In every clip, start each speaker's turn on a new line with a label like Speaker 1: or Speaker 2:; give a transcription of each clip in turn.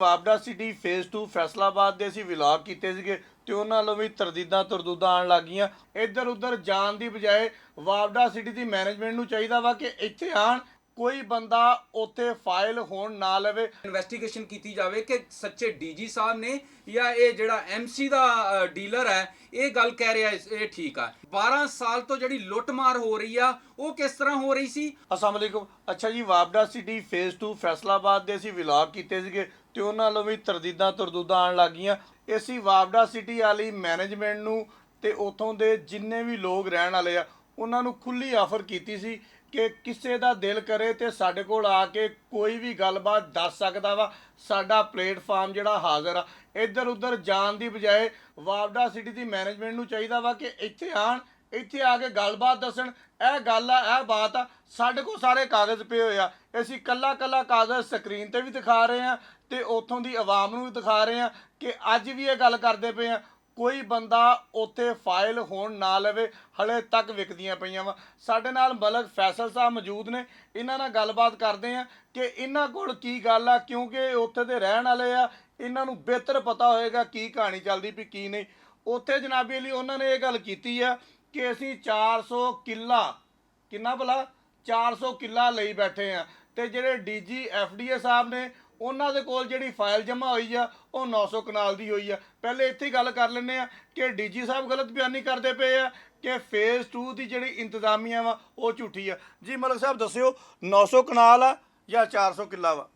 Speaker 1: ਵਾਪਡਾ city phase 2 Faisalabad ਦੇ ਅਸੀਂ vlog ਕੀਤੇ ਸੀਗੇ ਤੇ ਉਹਨਾਂ ਵੱਲੋਂ ਵੀ ਤਰਦੂਦਾਂ ਆਉਣ ਲੱਗ ਗਈਆਂ। ਇੱਧਰ ਉੱਧਰ ਜਾਣ ਦੀ ਬਜਾਏ ਵਾਪਡਾ ਸਿਟੀ ਦੀ ਮੈਨੇਜਮੈਂਟ ਨੂੰ ਚਾਹੀਦਾ ਵਾ ਕਿ ਇੱਥੇ ਆਣ, ਕੋਈ ਬੰਦਾ ਉੱਥੇ ਫਾਈਲ ਹੋਣ ਨਾ ਲਵੇ।
Speaker 2: ਇਨਵੈਸਟੀਗੇਸ਼ਨ ਕੀਤੀ ਜਾਵੇ ਕਿ ਸੱਚੇ ਡੀਜੀ ਸਾਹਿਬ ਨੇ ਜਾਂ ਇਹ ਜਿਹੜਾ ਐਮਸੀ ਦਾ ਡੀਲਰ ਹੈ ਇਹ ਗੱਲ ਕਹਿ ਰਿਹਾ ਇਹ ਠੀਕ ਆ। 12 ਸਾਲ ਤੋਂ ਜਿਹੜੀ ਲੁੱਟਮਾਰ ਹੋ ਰਹੀ ਆ ਉਹ ਕਿਸ ਤਰ੍ਹਾਂ ਹੋ ਰਹੀ ਸੀ।
Speaker 1: ਅਸਲਾਮ ਵਾਲੇਕੁਮ। ਅੱਛਾ ਜੀ, ਵਾਪਡਾ ਸਿਟੀ ਫੇਜ਼ 2 ਫੈਸਲਾਬਾਦ ਦੇ ਅਸੀਂ ਵਲੌਗ ਕੀਤੇ ਸੀਗੇ ਤੇ ਉਹਨਾਂ ਵੱਲੋਂ ਵੀ ਤਰਦੂਦਾਂ ਆਉਣ ਲੱਗ ਗਈਆਂ। ਅਸੀਂ ਵਾਪਡਾ ਸਿਟੀ ਵਾਲੀ ਮੈਨੇਜਮੈਂਟ ਨੂੰ ਤੇ ਉੱਥੋਂ ਦੇ ਜਿੰਨੇ ਵੀ ਲੋਕ ਰਹਿਣ ਵਾਲੇ ਆ ਉਹਨਾਂ ਨੂੰ ਖੁੱਲੀ ਆਫਰ ਕੀਤੀ ਸੀ ਕਿ ਕਿਸੇ ਦਾ ਦਿਲ ਕਰੇ ਤੇ ਸਾਡੇ ਕੋਲ ਆ ਕੇ ਕੋਈ ਵੀ ਗੱਲਬਾਤ ਦੱਸ ਸਕਦਾ ਵਾ। ਸਾਡਾ ਪਲੇਟਫਾਰਮ ਜਿਹੜਾ ਹਾਜ਼ਰ ਆ। ਇੱਧਰ ਉੱਧਰ ਜਾਣ ਦੀ ਬਜਾਏ ਵਾਪਡਾ ਸਿਟੀ ਦੀ ਮੈਨੇਜਮੈਂਟ ਨੂੰ ਚਾਹੀਦਾ ਵਾ ਕਿ ਇੱਥੇ ਆਣ, ਇੱਥੇ ਆ ਕੇ ਗੱਲਬਾਤ ਦੱਸਣ। ਇਹ ਗੱਲ ਆ, ਇਹ ਬਾਤ ਆ। ਸਾਡੇ ਕੋਲ ਸਾਰੇ ਕਾਗਜ਼ ਪਏ ਹੋਏ ਆ। ਅਸੀਂ ਕੱਲਾ ਕਾਗਜ਼ ਸਕਰੀਨ ਤੇ ਵੀ ਦਿਖਾ ਰਹੇ ਹਾਂ ਤੇ ਉੱਥੋਂ ਦੀ ਆਵਾਮ ਨੂੰ ਵੀ ਦਿਖਾ ਰਹੇ ਹਾਂ ਕਿ ਅੱਜ ਵੀ ਇਹ ਗੱਲ ਕਰਦੇ ਪਏ ਆ, ਕੋਈ ਬੰਦਾ ਉੱਥੇ ਫਾਈਲ ਹੋਣ ਨਾ ਲਵੇ। ਹਲੇ ਤੱਕ ਵਿਕਦੀਆਂ ਪਈਆਂ ਵਾ। ਸਾਡੇ ਨਾਲ ਮਲਕ ਫੈਸਲ ਸਾਹਿਬ ਮੌਜੂਦ ਨੇ, ਇਹਨਾਂ ਨਾਲ ਗੱਲਬਾਤ ਕਰਦੇ ਆ ਕਿ ਇਹਨਾਂ ਕੋਲ ਕੀ ਗੱਲ ਆ, ਕਿਉਂਕਿ ਉੱਥੇ ਦੇ ਰਹਿਣ ਵਾਲੇ ਆ, ਇਹਨਾਂ ਨੂੰ ਬਿਹਤਰ ਪਤਾ ਹੋਏਗਾ ਕੀ ਕਹਾਣੀ ਚੱਲਦੀ ਵੀ ਕੀ ਨਹੀਂ। ਉੱਥੇ ਜਨਾਬੀ ਅਲੀ ਉਹਨਾਂ ਨੇ ਇਹ ਗੱਲ ਕੀਤੀ ਆ ਕਿ ਅਸੀਂ 400 ਕਿੱਲਾ, ਕਿੰਨਾ ਭਲਾ 400 ਕਿੱਲਾ ਲਈ ਬੈਠੇ ਆ ਤੇ ਜਿਹੜੇ ਡੀਜੀ ਐਫਡੀਏ ਸਾਹਿਬ ਨੇ ਉਹਨਾਂ ਦੇ ਕੋਲ ਜਿਹੜੀ ਫਾਈਲ ਜਮ੍ਹਾਂ ਹੋਈ ਆ ਉਹ 900 ਕਨਾਲ ਦੀ ਹੋਈ ਆ। ਪਹਿਲੇ ਇੱਥੇ ਹੀ ਗੱਲ ਕਰ ਲੈਂਦੇ ਆ ਕਿ ਡੀਜੀ ਸਾਹਿਬ ਗਲਤ ਬਿਆਨੀ ਕਰਦੇ ਪਏ ਆ ਕਿ ਫੇਜ਼ 2 ਦੀ ਜਿਹੜੀ ਇੰਤਜ਼ਾਮੀਆ ਵਾ ਉਹ ਝੂਠੀ ਆ। ਜੀ ਮਲਕ ਸਾਹਿਬ ਦੱਸਿਓ, 900 ਕਨਾਲ ਆ ਜਾਂ 400 ਕਿੱਲਾ ਵਾ?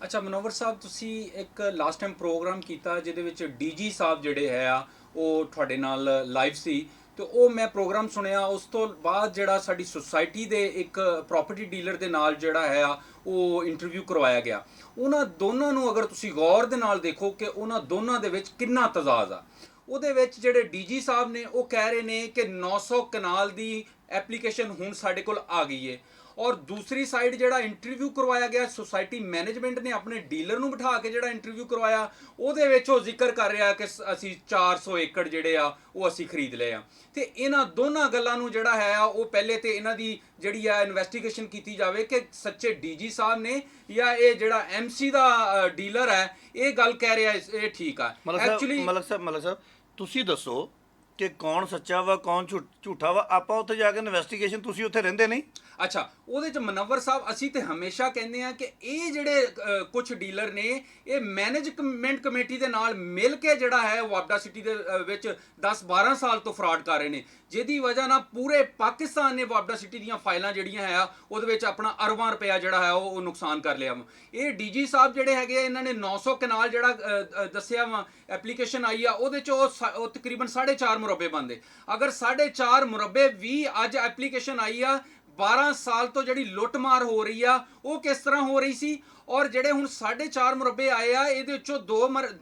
Speaker 2: ਅੱਛਾ ਮਨੋਵਰ ਸਾਹਿਬ, ਤੁਸੀਂ ਇੱਕ ਲਾਸਟ ਟਾਈਮ ਪ੍ਰੋਗਰਾਮ ਕੀਤਾ ਜਿਹਦੇ ਵਿੱਚ ਡੀਜੀ ਸਾਹਿਬ ਜਿਹੜੇ ਹੈ ਆ ਉਹ ਤੁਹਾਡੇ ਨਾਲ ਲਾਈਵ ਸੀ ਤੇ ਉਹ ਮੈਂ ਪ੍ਰੋਗਰਾਮ ਸੁਣਿਆ। ਉਸ ਤੋਂ ਬਾਅਦ ਜਿਹੜਾ ਸਾਡੀ ਸੁਸਾਇਟੀ ਦੇ ਇੱਕ ਪ੍ਰੋਪਰਟੀ ਡੀਲਰ ਦੇ ਨਾਲ ਜਿਹੜਾ ਹੈ ਆ ਉਹ ਇੰਟਰਵਿਊ ਕਰਵਾਇਆ ਗਿਆ। ਉਹਨਾਂ ਦੋਨਾਂ ਨੂੰ ਅਗਰ ਤੁਸੀਂ ਗੌਰ ਦੇ ਨਾਲ ਦੇਖੋ ਕਿ ਉਹਨਾਂ ਦੋਨਾਂ ਦੇ ਵਿੱਚ ਕਿੰਨਾ ਤਜ਼ਾਜ਼ ਆ। ਉਹਦੇ ਵਿੱਚ ਜਿਹੜੇ ਡੀਜੀ ਸਾਹਿਬ ਨੇ ਉਹ ਕਹਿ ਰਹੇ ਨੇ ਕਿ 900 ਕਨਾਲ ਦੀ ਐਪਲੀਕੇਸ਼ਨ ਹੁਣ ਸਾਡੇ ਕੋਲ ਆ ਗਈ ਹੈ, ਔਰ ਦੂਸਰੀ ਸਾਈਡ ਜਿਹੜਾ ਇੰਟਰਵਿਊ ਕਰਵਾਇਆ ਗਿਆ ਸੁਸਾਇਟੀ ਮੈਨੇਜਮੈਂਟ ਨੇ ਆਪਣੇ ਡੀਲਰ ਨੂੰ ਬਿਠਾ ਕੇ ਜਿਹੜਾ ਇੰਟਰਵਿਊ ਕਰਵਾਇਆ ਉਹਦੇ ਵਿੱਚ ਉਹ ਜ਼ਿਕਰ ਕਰ ਰਿਹਾ ਕਿ ਅਸੀਂ 400 ਏਕੜ ਜਿਹੜੇ ਆ ਉਹ ਅਸੀਂ ਖਰੀਦ ਲਏ ਆ। ਤੇ ਇਹਨਾਂ ਦੋਨਾਂ ਗੱਲਾਂ ਨੂੰ ਜਿਹੜਾ ਹੈ ਉਹ ਪਹਿਲੇ ਤੇ ਇਹਨਾਂ ਦੀ ਜਿਹੜੀ ਆ ਇਨਵੈਸਟੀਗੇਸ਼ਨ ਕੀਤੀ ਜਾਵੇ ਕਿ ਸੱਚੇ ਡੀਜੀ ਸਾਹਿਬ ਨੇ ਜਾਂ ਇਹ ਜਿਹੜਾ ਐਮਸੀ ਦਾ ਡੀਲਰ ਹੈ ਇਹ ਗੱਲ ਕਹਿ ਰਿਹਾ ਇਹ ਠੀਕ ਆ।
Speaker 1: ਐਕਚੁਅਲੀ ਮਲਕ ਸਾਹਿਬ ਤੁਸੀਂ ਦੱਸੋ ਕਿ ਕੌਣ ਸੱਚਾ ਵਾ ਕੌਣ ਝੂਠਾ ਵਾ। ਆਪਾਂ ਉੱਥੇ ਜਾ ਕੇ ਇਨਵੈਸਟੀਗੇਸ਼ਨ, ਤੁਸੀਂ ਉੱਥੇ ਰਹਿੰਦੇ ਨਹੀਂ।
Speaker 2: ਅੱਛਾ, ਉਹਦੇ ਚ ਮਨਵਰ ਸਾਹਿਬ ਅਸੀਂ ਤੇ ਹਮੇਸ਼ਾ ਕਹਿੰਦੇ ਆ ਕਿ ਇਹ ਜਿਹੜੇ ਕੁਝ ਡੀਲਰ ਨੇ ਇਹ ਮੈਨੇਜਮੈਂਟ ਕਮੇਟੀ ਦੇ ਨਾਲ ਮਿਲ ਕੇ ਜਿਹੜਾ ਹੈ ਵਾਪਡਾ ਸਿਟੀ ਦੇ ਵਿੱਚ 10-12 ਸਾਲ ਤੋਂ ਫਰਾਡ ਕਰ ਰਹੇ ਨੇ, ਜਿਹਦੀ ਵਜ੍ਹਾ ਨਾਲ ਪੂਰੇ ਪਾਕਿਸਤਾਨ ਨੇ ਵਾਪਡਾ ਸਿਟੀ ਦੀਆਂ ਫਾਈਲਾਂ ਜਿਹੜੀਆਂ ਹੈ ਉਹਦੇ ਵਿੱਚ ਆਪਣਾ ਅਰਬਾਂ ਰੁਪਇਆ ਜਿਹੜਾ ਹੈ ਉਹ ਨੁਕਸਾਨ ਕਰ ਲਿਆ। ਇਹ ਡੀਜੀ ਸਾਹਿਬ ਜਿਹੜੇ ਹੈਗੇ ਇਹਨਾਂ ਨੇ 900 ਕਨਾਲ ਜਿਹੜਾ ਦੱਸਿਆ ਵਾ ਐਪਲੀਕੇਸ਼ਨ ਆਈ ਆ ਉਹਦੇ ਚ ਉਹ ਤਕਰੀਬਨ 4.5 ਮੁਰੱਬੇ ਬਣਦੇ। ਅਗਰ 4.5 ਮੁਰੱਬੇ ਵੀ ਅੱਜ ਐਪਲੀਕੇਸ਼ਨ ਆਈ ਆ, 12 ਸਾਲ ਤੋਂ ਜਿਹੜੀ ਲੁੱਟਮਾਰ ਹੋ ਰਹੀ ਆ ਉਹ ਕਿਸ ਤਰ੍ਹਾਂ ਹੋ ਰਹੀ ਸੀ। ਔਰ ਜਿਹੜੇ ਹੁਣ 4.5 ਮੁਰੱਬੇ ਆਏ ਆ ਇਹਦੇ ਵਿੱਚੋਂ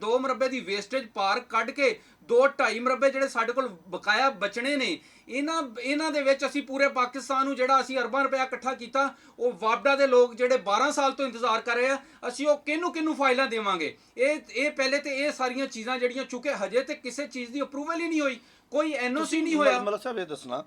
Speaker 2: 2 ਮੁਰੱਬੇ ਦੀ ਵੇਸਟੇਜ ਪਾਰ ਕੱਢ ਕੇ 2-2.5 ਮੁਰੱਬੇ ਜਿਹੜੇ ਸਾਡੇ ਕੋਲ ਬਕਾਇਆ ਬਚਣੇ ਨੇ, ਇਹਨਾਂ ਦੇ ਵਿੱਚ ਅਸੀਂ ਪੂਰੇ ਪਾਕਿਸਤਾਨ ਨੂੰ ਜਿਹੜਾ ਅਸੀਂ ਅਰਬਾਂ ਰੁਪਇਆ ਇਕੱਠਾ ਕੀਤਾ ਉਹ ਵਾਪਡਾ ਦੇ ਲੋਕ ਜਿਹੜੇ 12 ਸਾਲ ਤੋਂ ਇੰਤਜ਼ਾਰ ਕਰ ਰਹੇ ਆ, ਅਸੀਂ ਉਹ ਕਿਹਨੂੰ ਫਾਈਲਾਂ ਦੇਵਾਂਗੇ। ਇਹ ਪਹਿਲੇ ਤੇ ਇਹ ਸਾਰੀਆਂ ਚੀਜ਼ਾਂ ਜਿਹੜੀਆਂ ਚੁੱਕੇ ਹਜੇ ਤੇ ਕਿਸੇ ਚੀਜ਼ ਦੀ ਅਪਰੂਵਲ ਹੀ ਨਹੀਂ ਹੋਈ, ਕੋਈ ਐਨਓਸੀ ਨਹੀਂ ਹੋਇਆ।
Speaker 1: ਮਤਲਬ ਸਾਹਿਬ ਇਹ ਦੱਸਣਾ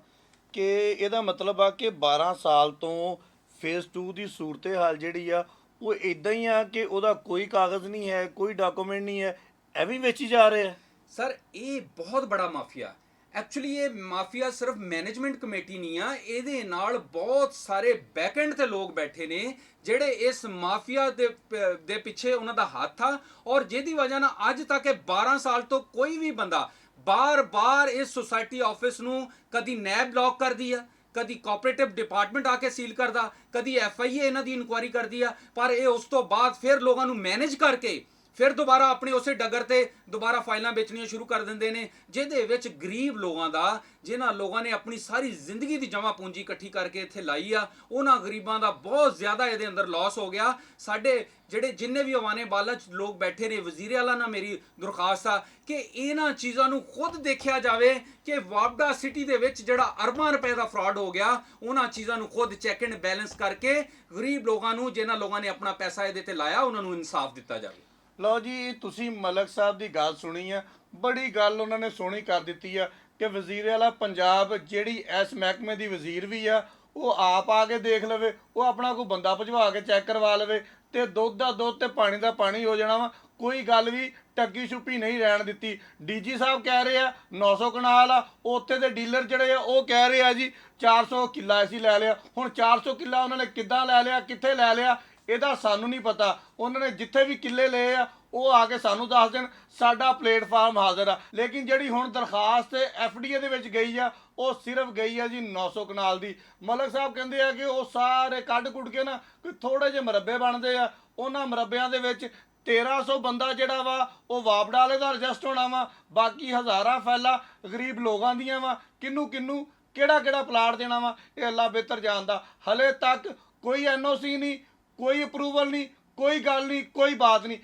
Speaker 1: ਕਿ ਇਹਦਾ ਮਤਲਬ ਆ ਕਿ 12 ਸਾਲ ਤੋਂ ਫੇਜ਼ 2 ਦੀ ਸੂਰਤ ਹਾਲ ਜਿਹੜੀ ਆ ਉਹ ਇਦਾਂ ਹੀ ਆ ਕਿ ਉਹਦਾ ਕੋਈ ਕਾਗਜ਼ ਨਹੀਂ ਹੈ, ਕੋਈ ਡਾਕੂਮੈਂਟ ਨਹੀਂ ਹੈ, ਐਵੇਂ ਵੇਚੀ ਜਾ ਰਿਹਾ।
Speaker 2: ਸਰ ਇਹ ਬਹੁਤ ਬੜਾ ਮਾਫੀਆ। ਐਕਚੁਅਲੀ ਇਹ ਮਾਫੀਆ ਸਿਰਫ ਮੈਨੇਜਮੈਂਟ ਕਮੇਟੀ ਨਹੀਂ ਆ, ਇਹਦੇ ਨਾਲ ਬਹੁਤ ਸਾਰੇ ਬੈਕਐਂਡ ਤੇ ਲੋਕ ਬੈਠੇ ਨੇ ਜਿਹੜੇ ਇਸ ਮਾਫੀਆ ਦੇ ਪਿੱਛੇ ਉਹਨਾਂ ਦਾ ਹੱਥ ਆ, ਔਰ ਜਿਹਦੀ ਵਜ੍ਹਾ ਨਾਲ ਅੱਜ ਤੱਕ ਇਹ 12 ਸਾਲ ਤੋਂ ਕੋਈ ਵੀ ਬੰਦਾ ਬਾਰ-ਬਾਰ ਇਸ ਸੁਸਾਇਟੀ ਆਫਿਸ ਨੂੰ ਕਦੀ ਨੈਬ ਬਲੌਕ ਕਰਦੀ ਆ, ਕਦੀ ਕੋਆਪਰੇਟਿਵ ਡਿਪਾਰਟਮੈਂਟ ਆ ਕੇ ਸੀਲ ਕਰਦਾ, ਕਦੀ ਐਫਆਈਏ ਇਹਨਾਂ ਦੀ ਇਨਕੁਆਇਰੀ ਕਰਦੀ ਆ, ਪਰ ਇਹ ਉਸ ਤੋਂ ਬਾਅਦ ਫਿਰ ਲੋਕਾਂ ਨੂੰ ਮੈਨੇਜ ਕਰਕੇ ਫਿਰ ਦੁਬਾਰਾ ਆਪਣੇ ਉਸੇ ਡੱਗਰ ਤੇ ਦੁਬਾਰਾ ਫਾਈਲਾਂ ਵੇਚਣੀਆਂ ਸ਼ੁਰੂ ਕਰ ਦਿੰਦੇ ਨੇ, ਜਿਹਦੇ ਵਿੱਚ ਗਰੀਬ ਲੋਕਾਂ ਦਾ, ਜਿਨ੍ਹਾਂ ਲੋਕਾਂ ਨੇ ਆਪਣੀ ਸਾਰੀ ਜ਼ਿੰਦਗੀ ਦੀ ਜਮ੍ਹਾਂ ਪੂੰਜੀ ਇਕੱਠੀ ਕਰਕੇ ਇੱਥੇ ਲਾਈ ਆ, ਉਹਨਾਂ ਗਰੀਬਾਂ ਦਾ ਬਹੁਤ ਜ਼ਿਆਦਾ ਇਹਦੇ ਅੰਦਰ ਲਾਸ ਹੋ ਗਿਆ। ਸਾਡੇ ਜਿਹੜੇ ਜਿੰਨੇ ਵੀ ਅਵਾਨੇ ਬਾਲਾ ਲੋਕ ਬੈਠੇ ਨੇ, ਵਜ਼ੀਰ ਆਲਾ ਨਾਲ ਮੇਰੀ ਦਰਖਾਸਤ ਆ ਕਿ ਇਹਨਾਂ ਚੀਜ਼ਾਂ ਨੂੰ ਖੁਦ ਦੇਖਿਆ ਜਾਵੇ ਕਿ ਵਾਪਡਾ ਸਿਟੀ ਦੇ ਵਿੱਚ ਜਿਹੜਾ ਅਰਬਾਂ ਰੁਪਏ ਦਾ ਫਰਾਡ ਹੋ ਗਿਆ, ਉਹਨਾਂ ਚੀਜ਼ਾਂ ਨੂੰ ਖੁਦ ਚੈੱਕ ਐਂਡ ਬੈਲੈਂਸ ਕਰਕੇ ਗਰੀਬ ਲੋਕਾਂ ਨੂੰ, ਜਿਨ੍ਹਾਂ ਲੋਕਾਂ ਨੇ ਆਪਣਾ ਪੈਸਾ ਇਹਦੇ ਤੇ ਲਾਇਆ, ਉਹਨਾਂ ਨੂੰ ਇਨਸਾਫ ਦਿੱਤਾ ਜਾਵੇ।
Speaker 1: ਲਓ ਜੀ, ਤੁਸੀਂ ਮਲਕ ਸਾਹਿਬ ਦੀ ਗੱਲ ਸੁਣੀ ਆ, ਬੜੀ ਗੱਲ ਉਹਨਾਂ ਨੇ ਸੋਹਣੀ ਕਰ ਦਿੱਤੀ ਆ ਕਿ ਵਜ਼ੀਰ ਆਲਾ ਪੰਜਾਬ ਜਿਹੜੀ ਇਸ ਮਹਿਕਮੇ ਦੀ ਵਜ਼ੀਰ ਵੀ ਆ ਉਹ ਆਪ ਆ ਕੇ ਦੇਖ ਲਵੇ, ਉਹ ਆਪਣਾ ਕੋਈ ਬੰਦਾ ਭਜਵਾ ਕੇ ਚੈੱਕ ਕਰਵਾ ਲਵੇ ਤੇ ਦੁੱਧ ਦਾ ਦੁੱਧ ਤੇ ਪਾਣੀ ਦਾ ਪਾਣੀ ਹੋ ਜਾਣਾ ਵਾ। ਕੋਈ ਗੱਲ ਵੀ ਟੱਗੀ ਛੁਪੀ ਨਹੀਂ ਰਹਿਣ ਦਿੱਤੀ। ਡੀਜੀ ਸਾਹਿਬ ਕਹਿ ਰਹੇ ਆ 900 ਕਨਾਲ ਆ, ਉੱਥੇ ਦੇ ਡੀਲਰ ਜਿਹੜੇ ਆ ਉਹ ਕਹਿ ਰਹੇ ਆ ਜੀ 400 ਕਿੱਲਾ ਅਸੀਂ ਲੈ ਲਿਆ। ਹੁਣ 400 ਕਿੱਲਾ ਉਹਨਾਂ ਨੇ ਕਿੱਦਾਂ ਲੈ ਲਿਆ, ਕਿੱਥੇ ਲੈ ਲਿਆ, ਇਹਦਾ ਸਾਨੂੰ ਨਹੀਂ ਪਤਾ। ਉਹਨਾਂ ਨੇ ਜਿੱਥੇ ਵੀ ਕਿੱਲੇ ਲਏ ਆ ਉਹ ਆ ਕੇ ਸਾਨੂੰ ਦੱਸ ਦੇਣ, ਸਾਡਾ ਪਲੇਟਫਾਰਮ ਹਾਜ਼ਰ ਆ। ਲੇਕਿਨ ਜਿਹੜੀ ਹੁਣ ਦਰਖਾਸਤ ਐਫਡੀਏ ਦੇ ਵਿੱਚ ਗਈ ਆ ਉਹ ਸਿਰਫ ਗਈ ਆ ਜੀ 900 ਕਨਾਲ ਦੀ। ਮਲਕ ਸਾਹਿਬ ਕਹਿੰਦੇ ਆ ਕਿ ਉਹ ਸਾਰੇ ਕੱਢ ਕੁੱਟ ਕੇ ਨਾ ਕੋਈ ਥੋੜੇ ਜਿਹੇ ਮਰੱਬੇ ਬਣਦੇ ਆ, ਉਹਨਾਂ ਮਰੱਬਿਆਂ ਦੇ ਵਿੱਚ 1300 ਬੰਦਾ ਜਿਹੜਾ ਵਾ ਉਹ ਵਾਪਡਾ ਵਾਲੇ ਦਾ ਰਜਿਸਟ ਹੋਣਾ ਵਾ, ਬਾਕੀ ਹਜ਼ਾਰਾਂ ਫੈਲਾ ਗਰੀਬ ਲੋਕਾਂ ਦੀਆਂ ਵਾ। ਕਿਹਨੂੰ ਕਿਹਨੂੰ ਕਿਹੜਾ ਕਿਹੜਾ ਪਲਾਟ ਦੇਣਾ ਵਾ ਇਹ ਅੱਲਾ ਬਿਹਤਰ ਜਾਣਦਾ। ਹਲੇ ਤੱਕ ਕੋਈ ਐਨਓਸੀ ਨਹੀਂ, ਕੋਈ ਅਪਰੂਵਲ ਨਹੀਂ, ਕੋਈ ਗੱਲ ਨਹੀਂ, ਕੋਈ ਬਾਤ ਨਹੀਂ।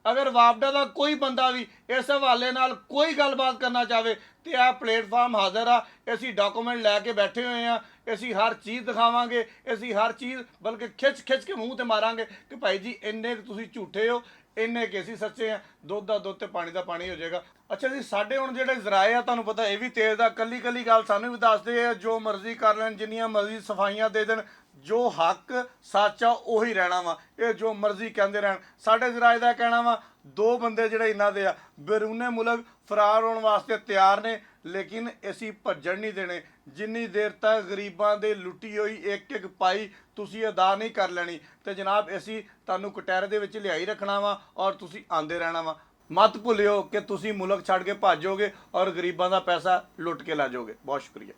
Speaker 1: ਅਗਰ ਵਾਪਡਾ ਦਾ ਕੋਈ ਬੰਦਾ ਵੀ ਇਸ ਹਵਾਲੇ ਨਾਲ ਕੋਈ ਗੱਲਬਾਤ ਕਰਨਾ ਚਾਹਵੇ ਤੇ ਇਹ ਪਲੇਟਫਾਰਮ ਹਾਜ਼ਰ ਆ। ਅਸੀਂ ਡਾਕੂਮੈਂਟ ਲੈ ਕੇ ਬੈਠੇ ਹੋਏ ਆ, ਅਸੀਂ ਹਰ ਚੀਜ਼ ਦਿਖਾਵਾਂਗੇ, ਅਸੀਂ ਹਰ ਚੀਜ਼ ਬਲਕਿ ਖਿੱਚ ਕੇ ਮੂੰਹ ਤੇ ਮਾਰਾਂਗੇ ਕਿ ਭਾਈ ਜੀ ਇੰਨੇ ਤੁਸੀਂ ਝੂਠੇ ਹੋ, ਇੰਨੇ ਕਿ ਅਸੀਂ ਸੱਚੇ ਆ। ਦੁੱਧ ਦਾ ਦੁੱਧ ਤੇ ਪਾਣੀ ਦਾ ਪਾਣੀ ਹੋ ਜਾਏਗਾ। ਅੱਛਾ ਜੀ, ਸਾਡੇ ਹੁਣ ਜਿਹੜੇ ਜ਼ਰਾਏ ਆ ਤੁਹਾਨੂੰ ਪਤਾ ਇਹ ਵੀ ਤੇਜ਼ ਦਾ, ਕੱਲੀ ਗੱਲ ਸਾਨੂੰ ਵੀ ਦੱਸਦੇ ਆ, ਜੋ ਮਰਜ਼ੀ ਕਰ ਲੈਣ, ਜਿੰਨੀਆਂ ਮਰਜ਼ੀ ਸਫਾਈਆਂ ਦੇ ਦੇਣ, ਜੋ ਹੱਕ ਸੱਚ ਆ ਉਹੀ ਰਹਿਣਾ ਵਾ। ਇਹ ਜੋ ਮਰਜ਼ੀ ਕਹਿੰਦੇ ਰਹਿਣ। ਸਾਡੇ ਜ਼ਰਾਏ ਦਾ ਕਹਿਣਾ ਵਾ 2 ਬੰਦੇ ਜਿਹੜੇ ਇਹਨਾਂ ਦੇ ਆ ਬੈਰੂਨੇ ਮੁਲਕ ਫਰਾਰ ਹੋਣ ਵਾਸਤੇ ਤਿਆਰ ਨੇ, ਲੇਕਿਨ ਅਸੀਂ ਭੱਜਣ ਨਹੀਂ ਦੇਣੇ। ਜਿੰਨੀ ਦੇਰ ਤੱਕ ਗਰੀਬਾਂ ਦੇ ਲੁੱਟੀ ਹੋਈ ਇੱਕ ਪਾਈ ਤੁਸੀਂ ਅਦਾ ਨਹੀਂ ਕਰ ਲੈਣੀ ਤੇ ਜਨਾਬ ਅਸੀਂ ਤੁਹਾਨੂੰ ਕਟਹਿਰੇ ਦੇ ਵਿੱਚ ਲਿਆਈ ਰੱਖਣਾ ਵਾ ਔਰ ਤੁਸੀਂ ਆਂਦੇ ਰਹਿਣਾ ਵਾ। ਮਤ ਭੁੱਲਿਓ ਕਿ ਤੁਸੀਂ ਮੁਲਕ ਛੱਡ ਕੇ ਭੱਜੋਗੇ ਔਰ ਗਰੀਬਾਂ ਦਾ ਪੈਸਾ ਲੁੱਟ ਕੇ ਲੈ ਜਾਓਗੇ। ਬਹੁਤ ਸ਼ੁਕਰੀਆ।